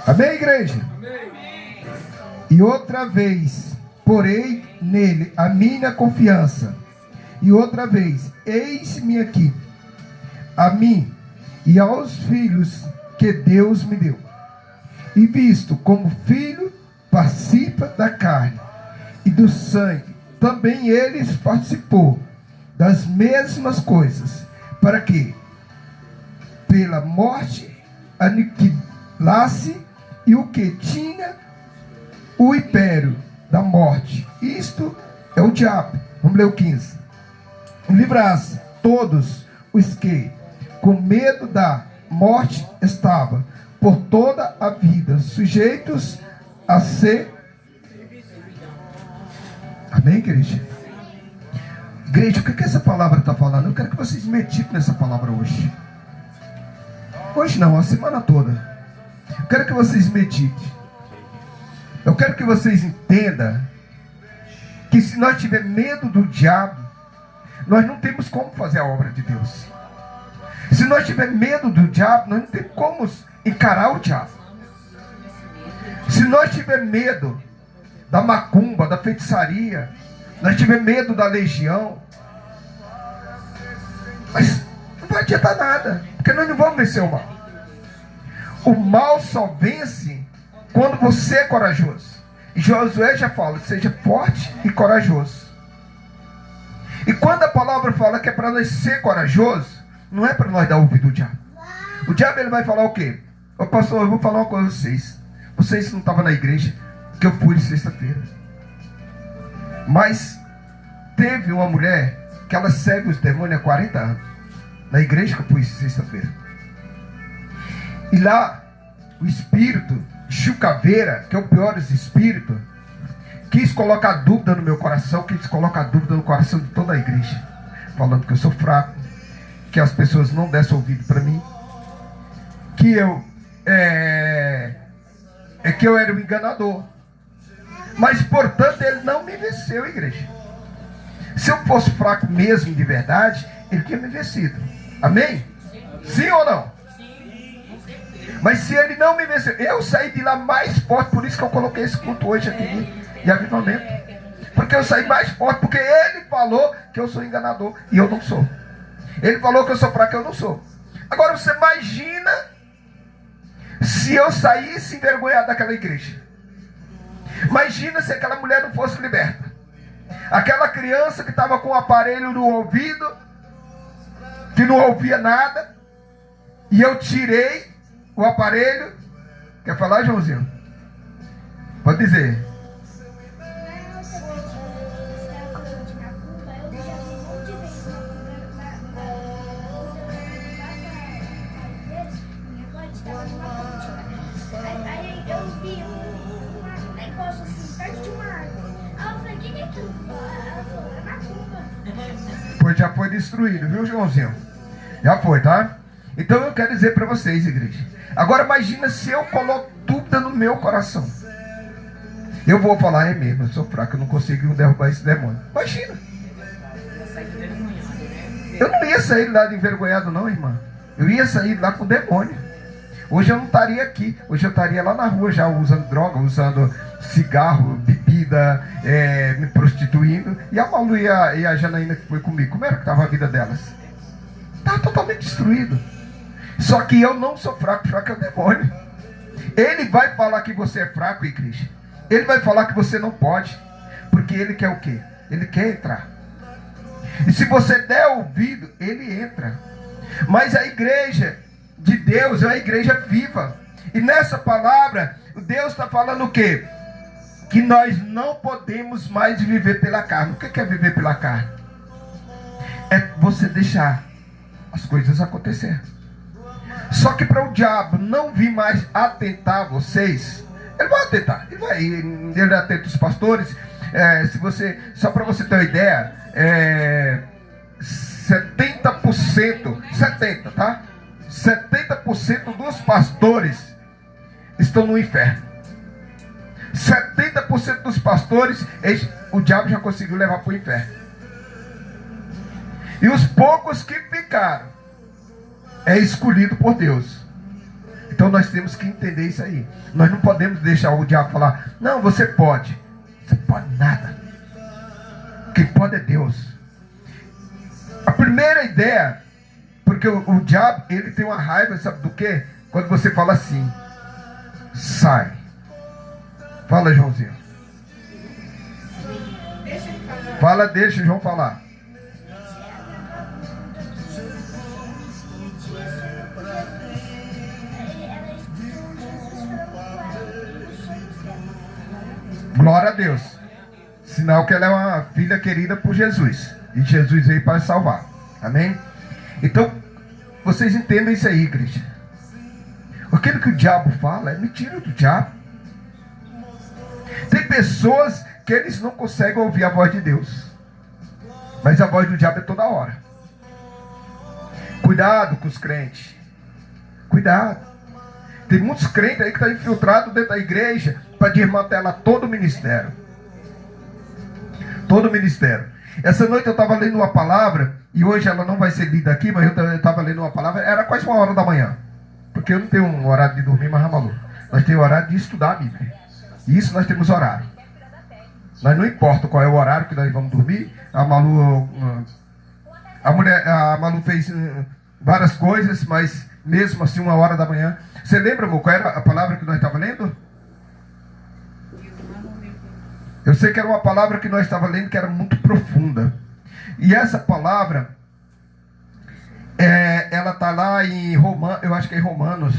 Amém, igreja? Amém. E outra vez, porei nele a minha confiança. E outra vez, eis-me aqui, a mim e aos filhos que Deus me deu. E visto como filho participa da carne e do sangue, também eles participou das mesmas coisas, para que pela morte aniquilasse e o que tinha o império da morte. Isto é o diabo. Vamos ler o 15. Livrasse todos os que com medo da morte estavam por toda a vida sujeitos a ser. Amém, igreja? Igreja, o que essa palavra está falando? Eu quero que vocês meditem nessa palavra hoje. Hoje não, a semana toda. Eu quero que vocês meditem. Eu quero que vocês entendam que se nós tivermos medo do diabo, nós não temos como fazer a obra de Deus. Se nós tivermos medo do diabo, nós não temos como encarar o diabo. Se nós tivermos medo da macumba, da feitiçaria, nós tivermos medo da legião, mas não vai adiantar nada, porque nós não vamos vencer o mal. O mal só vence quando você é corajoso. E Josué já fala, seja forte e corajoso. E quando a palavra fala que é para nós ser corajoso, não é para nós dar ouvido ao diabo. O diabo ele vai falar o quê? Ô pastor, eu vou falar uma coisa a vocês. Vocês não estavam na igreja que eu fui sexta-feira. Mas teve uma mulher que ela segue os demônios há 40 anos. Na igreja que eu fui sexta-feira. E lá o espírito chucaveira, que é o pior dos espíritos, quis colocar dúvida no meu coração, quis colocar dúvida no coração de toda a igreja, falando que eu sou fraco, que as pessoas não dessem ouvido para mim, que eu que eu era um enganador. Mas portanto ele não me venceu, igreja. Se eu fosse fraco mesmo de verdade, ele tinha me vencido. Amém? Sim ou não? Mas se ele não me venceu, eu saí de lá mais forte. Por isso que eu coloquei esse culto hoje aqui de avivamento. Porque eu saí mais forte, porque ele falou que eu sou enganador e eu não sou. Ele falou que eu sou fraco, eu não sou. Agora você imagina se eu saísse envergonhado daquela igreja. Imagina se aquela mulher não fosse liberta. Aquela criança que estava com o aparelho no ouvido, que não ouvia nada, e eu tirei o aparelho. Quer falar, Joãozinho? Pode dizer. Aí eu vi um negócio assim, perto de uma árvore. Aí eu falei, o que é aquilo? Ela falou, é macumba. Pois já foi destruído, viu, Joãozinho? Já foi, tá? Então eu quero dizer para vocês, igreja. Agora imagina se eu coloco dúvida no meu coração. Eu vou falar, é mesmo, eu sou fraco, eu não consigo derrubar esse demônio. Imagina. Eu não ia sair lá de envergonhado não, irmã. Eu ia sair lá com o demônio. Hoje eu não estaria aqui. Hoje eu estaria lá na rua já usando droga, usando cigarro, bebida, me prostituindo. E a Malu e a Janaína que foi comigo, como era que estava a vida delas? Estava totalmente destruído. Só que eu não sou fraco, fraco é o demônio. Ele vai falar que você é fraco, igreja. Ele vai falar que você não pode. Porque ele quer o quê? Ele quer entrar. E se você der ouvido, ele entra. Mas a igreja de Deus é uma igreja viva. E nessa palavra, Deus está falando o quê? Que nós não podemos mais viver pela carne. O que é viver pela carne? É você deixar as coisas acontecer. Só que para o diabo não vir mais atentar vocês, ele vai atentar. Ele atenta os pastores. Se você, só para você ter uma ideia, 70%, 70%, tá? 70% dos pastores estão no inferno. 70% dos pastores, o diabo já conseguiu levar para o inferno. E os poucos que ficaram, é escolhido por Deus. Então nós temos que entender isso aí. Nós não podemos deixar o diabo falar, não, você pode. Você pode nada. Quem pode é Deus. A primeira ideia, porque o diabo, ele tem uma raiva, sabe do quê? Quando você fala assim, sai. Fala, Joãozinho. Fala, deixa o João falar. Glória a Deus. Sinal que ela é uma filha querida por Jesus. E Jesus veio para salvar. Amém? Então, vocês entendem isso aí, igreja. Aquilo que o diabo fala é mentira do diabo. Tem pessoas que eles não conseguem ouvir a voz de Deus. Mas a voz do diabo é toda hora. Cuidado com os crentes. Cuidado. Tem muitos crentes aí que estão infiltrados dentro da igreja para desmantelar todo o ministério. Todo o ministério. Essa noite eu estava lendo uma palavra, e hoje ela não vai ser lida aqui, mas eu estava lendo uma palavra, era quase 1h da manhã. Porque eu não tenho um horário de dormir, mas Malu. Nós temos horário de estudar a Bíblia. E isso nós temos horário. Mas não importa qual é o horário que nós vamos dormir. A Malu fez várias coisas, mas mesmo assim 1h da manhã. Você lembra, amor, qual era a palavra que nós estávamos lendo? Eu sei que era uma palavra que nós estávamos lendo que era muito profunda. E essa palavra, ela está lá em Romanos, eu acho que é em Romanos,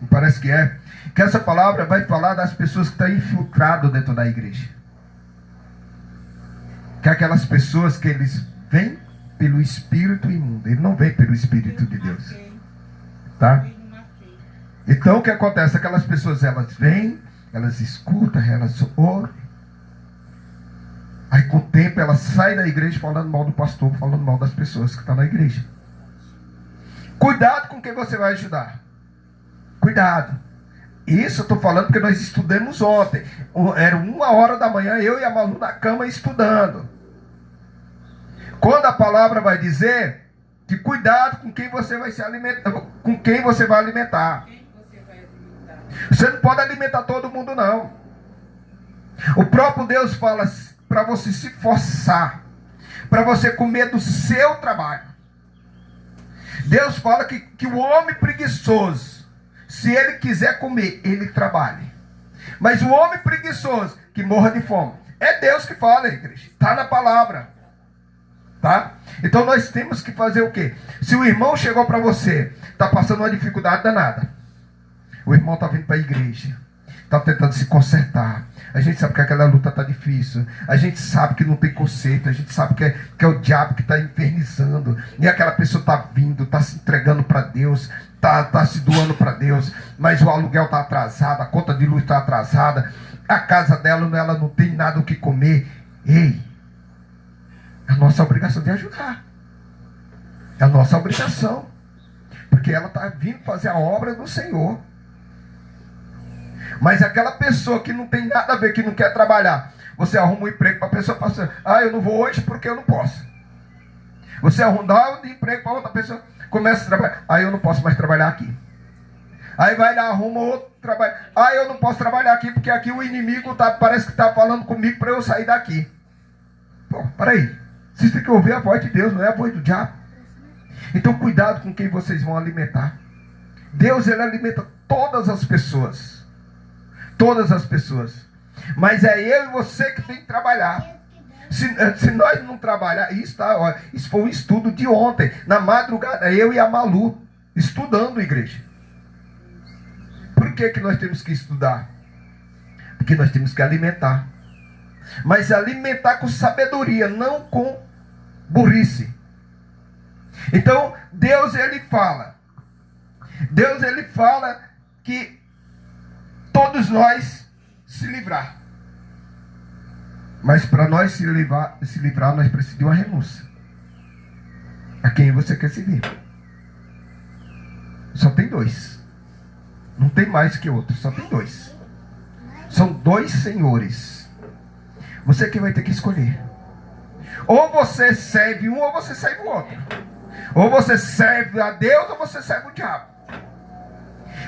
me parece que é. Que essa palavra vai falar das pessoas que estão infiltradas dentro da igreja. Que é aquelas pessoas que eles vêm pelo espírito imundo. Ele não vem pelo espírito de Deus. Tá? Então o que acontece? Aquelas pessoas, elas vêm, elas escutam, elas ouvem. Aí com o tempo ela sai da igreja falando mal do pastor, falando mal das pessoas que estão na igreja. Cuidado com quem você vai ajudar. Cuidado. Isso eu estou falando porque nós estudamos ontem. Era 1h da manhã, eu e a Malu na cama estudando. Quando a palavra vai dizer que cuidado com quem você vai se alimentar, com quem você vai alimentar. Você não pode alimentar todo mundo, não. O próprio Deus fala para você se forçar, para você comer do seu trabalho. Deus fala que o homem preguiçoso, se ele quiser comer, ele trabalhe. Mas o homem preguiçoso, que morra de fome, é Deus que fala, igreja. Está na palavra. Tá? Então nós temos que fazer o quê? Se o irmão chegou para você, está passando uma dificuldade danada. O irmão está vindo para a igreja, está tentando se consertar. A gente sabe que aquela luta está difícil. A gente sabe que não tem conserto. A gente sabe que é o diabo que está infernizando. E aquela pessoa está vindo, está se entregando para Deus, está se doando para Deus. Mas o aluguel está atrasado, a conta de luz está atrasada. A casa dela, ela não tem nada o que comer. Ei, é a nossa obrigação de ajudar. É a nossa obrigação. Porque ela está vindo fazer a obra do Senhor. Mas aquela pessoa que não tem nada a ver, que não quer trabalhar, você arruma um emprego para a pessoa passar. Eu não vou hoje porque eu não posso. Você arruma um emprego para outra pessoa, começa a trabalhar. Eu não posso mais trabalhar aqui. Aí vai lá, arruma outro trabalho. Eu não posso trabalhar aqui porque aqui o inimigo parece que está falando comigo para eu sair daqui. Pô, peraí. Vocês têm que ouvir a voz de Deus, não é a voz do diabo. Então cuidado com quem vocês vão alimentar. Deus, ele alimenta todas as pessoas. Todas as pessoas. Mas é eu e você que tem que trabalhar. Se nós não trabalhar, isso foi um estudo de ontem, na madrugada, eu e a Malu, estudando, igreja. Por que nós temos que estudar? Porque nós temos que alimentar. Mas alimentar com sabedoria, não com burrice. Então, Deus ele fala que todos nós se livrar. Mas para nós se livrar, nós precisamos de uma renúncia. A quem você quer servir? Só tem dois. Não tem mais que outro, só tem dois. São dois senhores. Você que vai ter que escolher. Ou você serve um, ou você serve o outro. Ou você serve a Deus, ou você serve o diabo.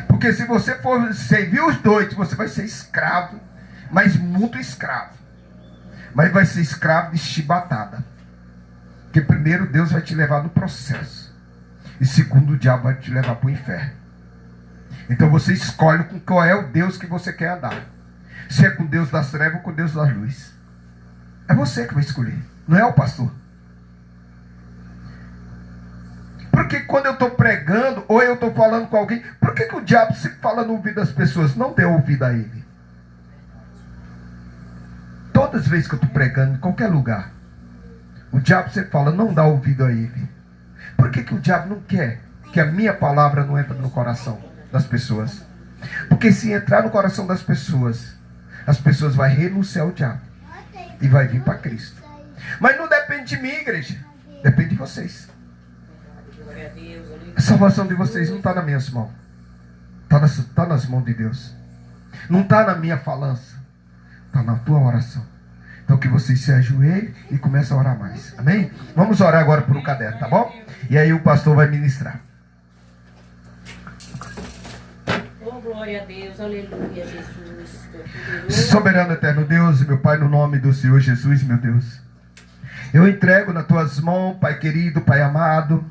Porque Porque se você for servir os dois, você vai ser escravo, mas muito escravo. Mas vai ser escravo de chibatada. Porque primeiro Deus vai te levar no processo. E segundo o diabo vai te levar para o inferno. Então você escolhe com qual é o Deus que você quer andar. Se é com Deus das trevas ou com Deus da luz. É você que vai escolher. Não é o pastor. Porque quando eu estou pregando, ou eu estou falando com alguém, por que o diabo sempre fala no ouvido das pessoas? Não dê ouvido a ele. Todas as vezes que eu estou pregando, em qualquer lugar, o diabo sempre fala, não dá ouvido a ele. Por que o diabo não quer que a minha palavra não entre no coração das pessoas? Porque se entrar no coração das pessoas, as pessoas vão renunciar ao diabo e vai vir para Cristo. Mas não depende de mim, igreja. Depende de vocês. A salvação de vocês não está nas minhas mãos. Está nas mãos de Deus. Não está na minha falança. Está na tua oração. Então que vocês se ajoelhem e comecem a orar mais. Amém? Vamos orar agora por um caderno, tá bom? E aí o pastor vai ministrar. Oh, glória a Deus, aleluia, Jesus. Soberano eterno Deus, meu Pai, no nome do Senhor Jesus, meu Deus. Eu entrego nas tuas mãos, Pai querido, Pai amado,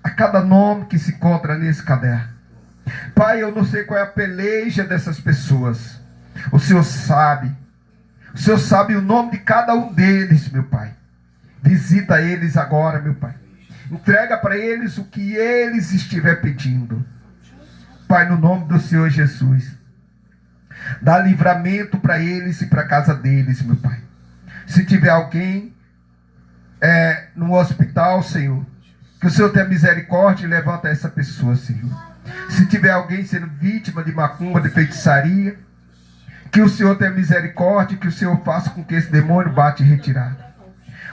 a cada nome que se encontra nesse caderno. Pai, eu não sei qual é a peleja dessas pessoas. O Senhor sabe. O Senhor sabe o nome de cada um deles, meu Pai. Visita eles agora, meu Pai. Entrega para eles o que eles estiver pedindo. Pai, no nome do Senhor Jesus. Dá livramento para eles e para a casa deles, meu Pai. Se tiver alguém no hospital, Senhor, que o Senhor tenha misericórdia e levanta essa pessoa, Senhor. Se tiver alguém sendo vítima de macumba, de feitiçaria, que o Senhor tenha misericórdia, que o Senhor faça com que esse demônio bate e retirado.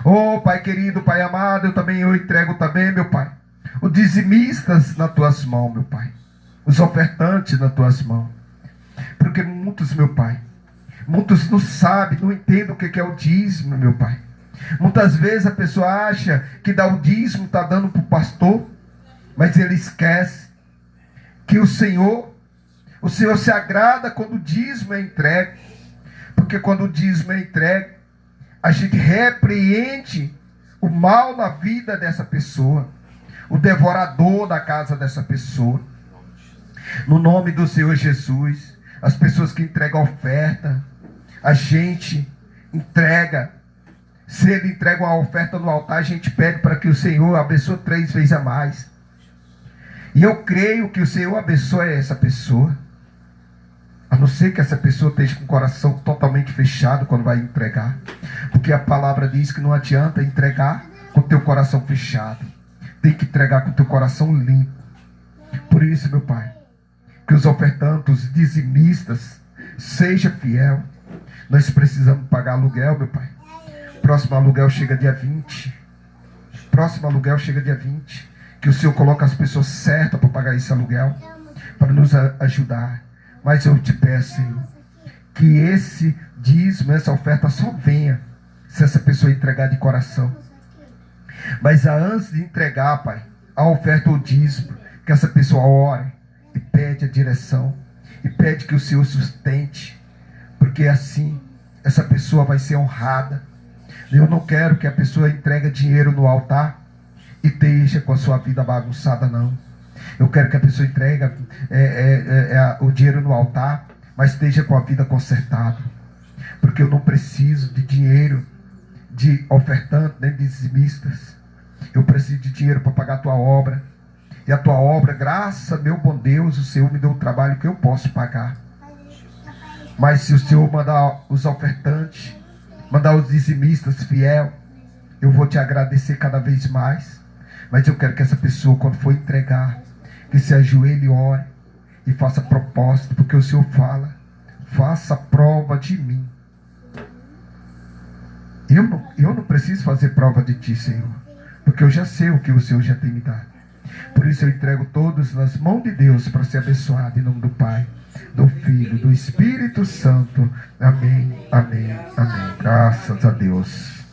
Oh, Pai querido, Pai amado, eu entrego também, meu Pai, os dizimistas nas tuas mãos, meu Pai. Os ofertantes nas tuas mãos. Porque muitos, meu Pai, muitos não sabem, não entendem o que é o dízimo, meu Pai. Muitas vezes a pessoa acha que dar o dízimo está dando para o pastor, mas ele esquece que o Senhor se agrada quando o dízimo é entregue. Porque quando o dízimo é entregue, a gente repreende o mal na vida dessa pessoa, o devorador da casa dessa pessoa. No nome do Senhor Jesus, as pessoas que entregam a oferta, a gente entrega. Se ele entrega uma oferta no altar, a gente pede para que o Senhor abençoe 3 vezes a mais. E eu creio que o Senhor abençoe essa pessoa. A não ser que essa pessoa esteja com o coração totalmente fechado quando vai entregar. Porque a palavra diz que não adianta entregar com o teu coração fechado. Tem que entregar com o teu coração limpo. Por isso, meu Pai, que os ofertantes, os dizimistas, seja fiel. Nós precisamos pagar aluguel, meu Pai. Próximo aluguel chega dia 20. Próximo aluguel chega dia 20. Que o Senhor coloque as pessoas certas para pagar esse aluguel, para nos ajudar. Mas eu te peço, Senhor, que esse dízimo, essa oferta só venha se essa pessoa entregar de coração. Mas antes de entregar, Pai, a oferta ou dízimo, que essa pessoa ore e pede a direção, e pede que o Senhor sustente, porque assim essa pessoa vai ser honrada. Eu não quero que a pessoa entregue dinheiro no altar e esteja com a sua vida bagunçada, não. Eu quero que a pessoa entregue o dinheiro no altar, mas esteja com a vida consertada. Porque eu não preciso de dinheiro de ofertante, nem de dizimistas. Eu preciso de dinheiro para pagar a tua obra. E a tua obra, graças a meu bom Deus, o Senhor me deu um trabalho que eu posso pagar. Mas se o Senhor mandar os ofertantes, mandar os dizimistas fiel, eu vou te agradecer cada vez mais. Mas eu quero que essa pessoa, quando for entregar, que se ajoelhe e ore e faça propósito, porque o Senhor fala, faça prova de mim. Eu não preciso fazer prova de ti, Senhor, porque eu já sei o que o Senhor já tem me dado. Por isso eu entrego todos nas mãos de Deus para ser abençoado, em nome do Pai, do Filho, do Espírito Santo. Amém, amém, amém. Graças a Deus.